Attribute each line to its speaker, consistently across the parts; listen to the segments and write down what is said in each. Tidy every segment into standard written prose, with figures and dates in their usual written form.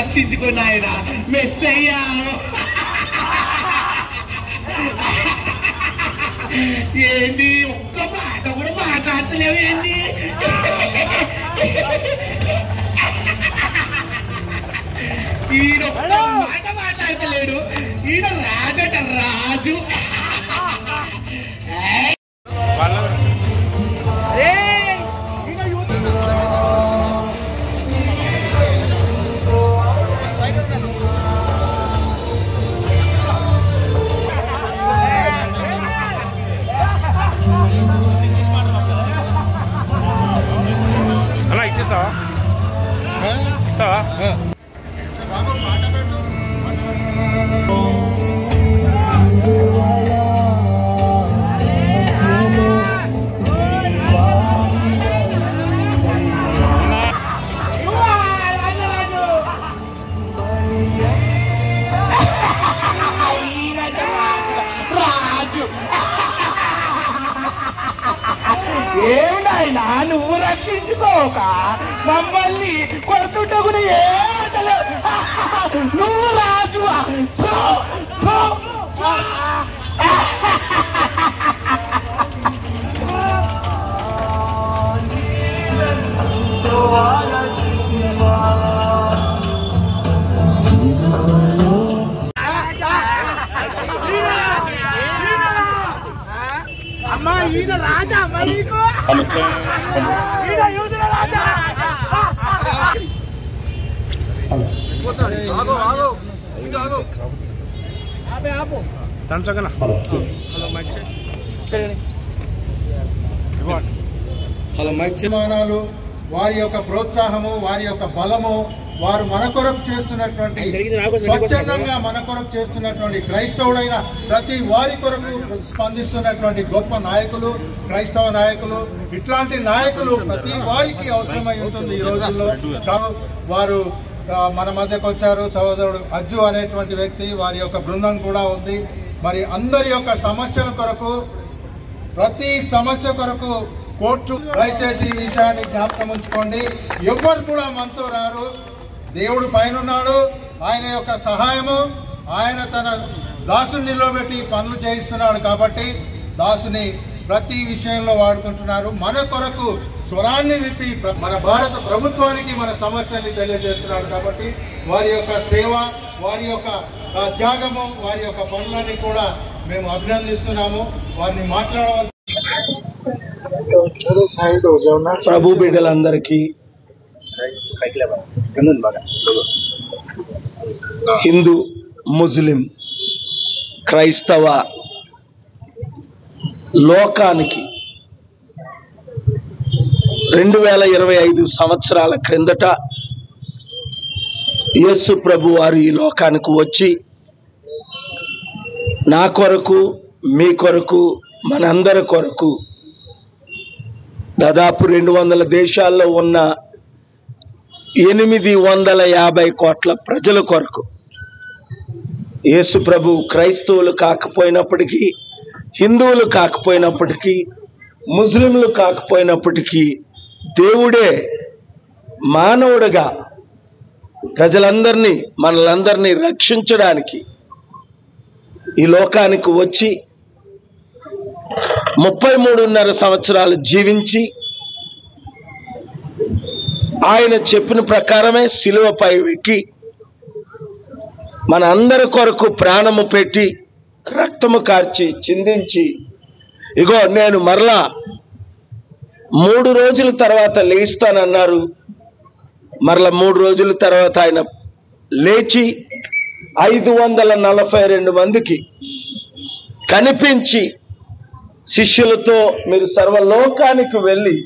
Speaker 1: రక్షించుకున్న ఆయన మెస్సయ్యా. ఏంటి ఒక్క మాట కూడా మాట్లాడతలేవు ఏంటి? ఈయన ఒక్క మాట మాట్లాడతలేడు. ఈయన రాజట రాజు.
Speaker 2: అలా ఇచ్చేస్తావా? ఇస్తావా?
Speaker 1: ఏమినాయనా నువ్వు రక్షించుకోక మమ్మల్ని కొడుతుంటే కూడా నువ్వు రాజు. అమ్మా ఈయన రాజా మీకు రాజా.
Speaker 3: హలో వారి యొక్క ప్రోత్సాహము, వారి యొక్క బలము, వారు మన కొరకు చేస్తున్నటువంటి స్వచ్ఛందంగా మన కొరకు చేస్తున్నటువంటి క్రైస్తవుడైన ప్రతి వారి కొరకు స్పందిస్తున్నటువంటి గొప్ప నాయకులు, క్రైస్తవ నాయకులు. ఇట్లాంటి నాయకులు ప్రతి వారికి అవసరమై ఉంటుంది ఈ రోజుల్లో. వారు మన మధ్యకు వచ్చారు. సహోదరుడు అజ్జు అనేటువంటి వ్యక్తి, వారి యొక్క బృందం కూడా ఉంది. మరి అందరి యొక్క సమస్యల కొరకు, ప్రతి సమస్య కొరకు కోర్టు దయచేసి ఈ విషయాన్ని జ్ఞాపకం ఉంచుకోండి. ఎవ్వరు కూడా మనతో రారు. దేవుడు పైన ఉన్నాడు. ఆయన యొక్క సహాయము, ఆయన తన దాసుని నిలబెట్టి పనులు చేయిస్తున్నాడు. కాబట్టి దాసుని ప్రతి విషయంలో వాడుకుంటున్నారు. మన కొరకు స్వరాన్ని విప్పి మన భారత ప్రభుత్వానికి మన సమస్యల్ని తెలియజేస్తున్నాడు. కాబట్టి వారి యొక్క సేవ, వారి యొక్క త్యాగము, వారి యొక్క పనులన్నీ కూడా మేము అభినందిస్తున్నాము. వారిని మాట్లాడవలసి
Speaker 4: ప్రభు బిడ్డలందరికీ, హిందూ, ముస్లిం, క్రైస్తవ లోకానికి 2025 సంవత్సరాల క్రిందట యేసు ప్రభు వారు ఈ లోకానికి వచ్చి నా కొరకు, మీ కొరకు, మనందరి కొరకు దాదాపు 200 దేశాల్లో ఉన్న 850 కోట్ల ప్రజల కొరకు యేసు ప్రభు క్రైస్తవులు కాకపోయినప్పటికీ, హిందువులు కాకపోయినప్పటికీ, ముస్లింలు కాకపోయినప్పటికీ దేవుడే మానవుడిగా ప్రజలందరినీ, మనలందరినీ రక్షించడానికి ఈ లోకానికి వచ్చి 33.5 సంవత్సరాలు జీవించి ఆయన చెప్పిన ప్రకారమే శిలువపై ఎక్కి మన అందరి కొరకు ప్రాణము పెట్టి రక్తము కార్చి చిందించి, ఇగో నేను మరలా 3 రోజుల తర్వాత లేస్తానన్నారు. మరలా 3 రోజుల తర్వాత ఆయన లేచి 542 మందికి కనిపించి శిష్యులతో మీరు సర్వలోకానికి వెళ్ళి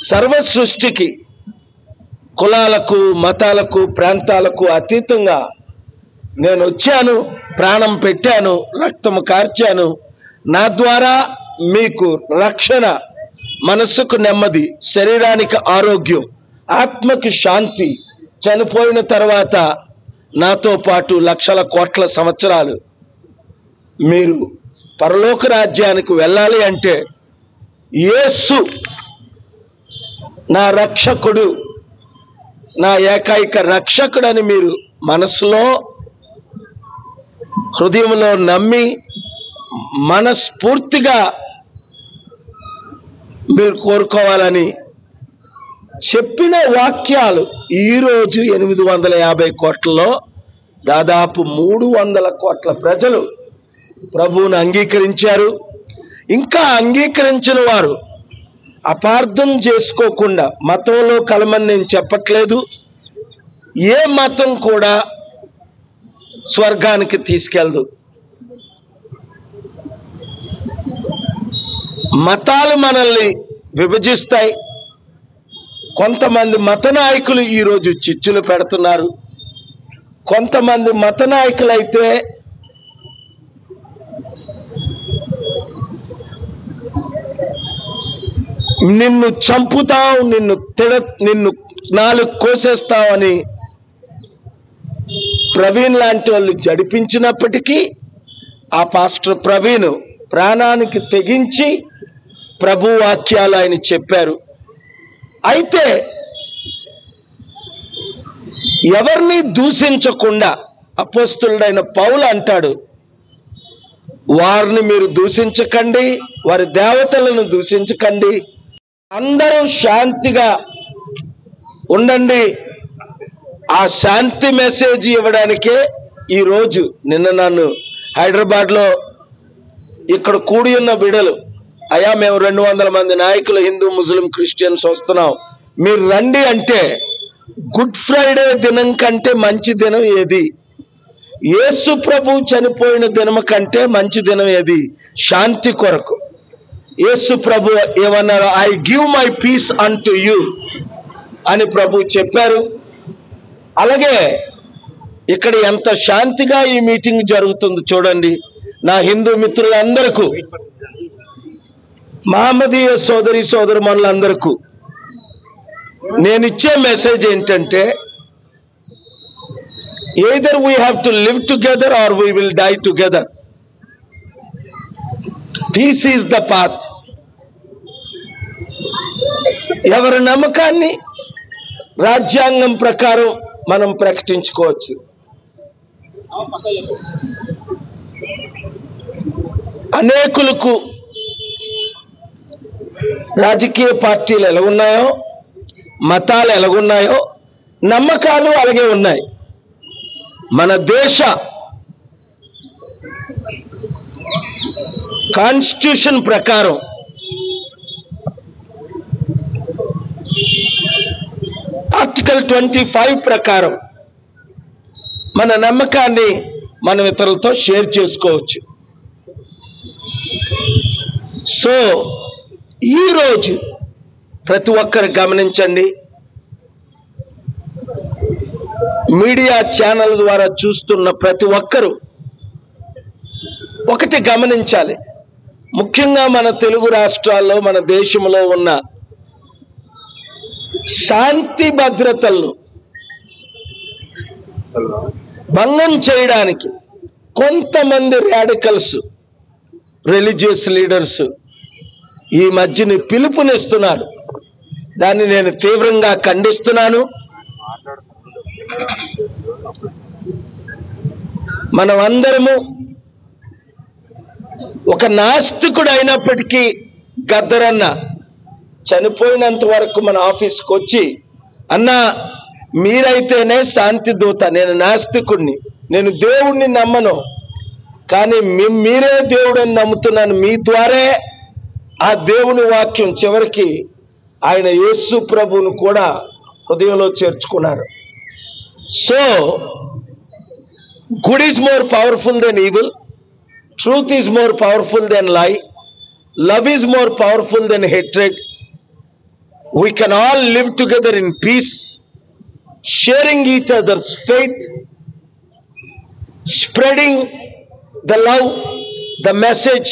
Speaker 4: సర్వ సృష్టికి, కులాలకు, మతాలకు, ప్రాంతాలకు అతీతంగా నేను వచ్చాను, ప్రాణం పెట్టాను, రక్తము కార్చాను, నా ద్వారా మీకు రక్షణ, మనస్సుకు నెమ్మది, శరీరానికి ఆరోగ్యం, ఆత్మకి శాంతి, చనిపోయిన తర్వాత నాతో పాటు లక్షల కోట్ల సంవత్సరాలు మీరు పరలోక రాజ్యానికి వెళ్ళాలి అంటే యేసు నా రక్షకుడు, నా ఏకైక రక్షకుడని మీరు మనసులో హృదయంలో నమ్మి మనస్ఫూర్తిగా మీరు కోరుకోవాలని చెప్పిన వాక్యాలు ఈరోజు 850 కోట్లలో దాదాపు 300 కోట్ల ప్రజలు ప్రభువును అంగీకరించారు. ఇంకా అంగీకరించిన వారు అపార్థం చేసుకోకుండా, మతంలో కలమని నేను చెప్పట్లేదు, ఏ మతం కూడా స్వర్గానికి తీసుకెళ్దు. మతాలు మనల్ని విభజిస్తాయి. కొంతమంది మత నాయకులు ఈరోజు చిచ్చులు పెడుతున్నారు. కొంతమంది మత నాయకులైతే నిన్ను చంపుతావు, నిన్ను 4 కోసేస్తావని ప్రవీణ్ లాంటి వాళ్ళు జడిపించినప్పటికీ ఆ పాస్టర్ ప్రవీణ్ ప్రాణానికి తెగించి ప్రభు వాక్యాలు ఆయన చెప్పారు. అయితే ఎవరిని దూషించకుండా అపోస్తులుడైన పౌలు అంటాడు, వారిని మీరు దూషించకండి, వారి దేవతలను దూషించకండి, అందరూ శాంతిగా ఉండండి. ఆ శాంతి మెసేజ్ ఇవ్వడానికే ఈరోజు నిన్న నన్ను హైదరాబాద్లో ఇక్కడ కూడి ఉన్న బిడలు, అయ్యా మేము 200 మంది నాయకులు హిందూ ముస్లిం క్రిస్టియన్స్ వస్తున్నాం, మీరు రండి అంటే, గుడ్ ఫ్రైడే దినం కంటే మంచి దినం ఏది? యేసు ప్రభు చనిపోయిన దినం కంటే మంచి దినం ఏది? శాంతి కొరకు యేసు ప్రభు ఏమన్నారు? I give my peace unto you అని ప్రభు చెప్పారు. అలాగే ఇక్కడ ఎంత శాంతిగా ఈ మీటింగ్ జరుగుతుంది చూడండి. నా హిందూ మిత్రులందరికీ, మహమ్మదీయ సోదరి సోదరుమణులందరికీ నేను ఇచ్చే మెసేజ్ ఏంటంటే, either we have to live together or we will die together. Peace is the path. ఎవరి నమ్మకాన్ని రాజ్యాంగం ప్రకారం మనం ప్రకటించుకోవచ్చు. అనేకులకు రాజకీయ పార్టీలు ఎలాగున్నాయో, మతాలు ఎలాగున్నాయో, నమ్మకాలు అలాగే ఉన్నాయి. మన దేశ కాన్స్టిట్యూషన్ ప్రకారం ఆర్టికల్ 25 ప్రకారం మన నమ్మకాన్ని మనం ఇతరులతో షేర్ చేసుకోవచ్చు. సో ఈరోజు ప్రతి ఒక్కరు గమనించండి, మీడియా ఛానల్ ద్వారా చూస్తున్న ప్రతి ఒక్కరూ ఒకటి గమనించాలి. ముఖ్యంగా మన తెలుగు రాష్ట్రాల్లో, మన దేశంలో ఉన్న శాంతి భద్రతలను భంగం చేయడానికి కొంతమంది రాడికల్స్, రిలీజియస్ లీడర్స్ ఈ మధ్యని పిలుపునిస్తున్నారు. దాన్ని నేను తీవ్రంగా ఖండిస్తున్నాను. మనం అందరము ఒక నాస్తికుడు అయినప్పటికీ, గద్దరన్న చనిపోయినంత వరకు మన ఆఫీస్కి వచ్చి, అన్నా మీరైతేనే శాంతి దూత, నేను నాస్తికుడిని, నేను దేవుణ్ణి నమ్మను, కానీ మీరే దేవుడని నమ్ముతున్నాను, మీ ద్వారే ఆ దేవుని వాక్యం చివరికి ఆయన యేసు ప్రభువును కూడా హృదయంలో చేర్చుకున్నారు. So good is more powerful than evil, truth is more powerful than lie, love is more powerful than hatred. We can all live together in peace, sharing each other's faith, spreading the love, the message,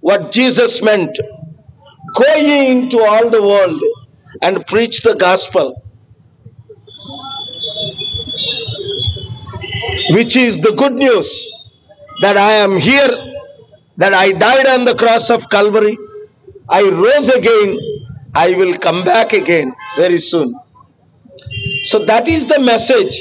Speaker 4: what Jesus meant. Go ye into all the world and preach the gospel, which is the good news that I am here, that I died on the cross of Calvary, I rose again, I will come back again very soon. So that is the message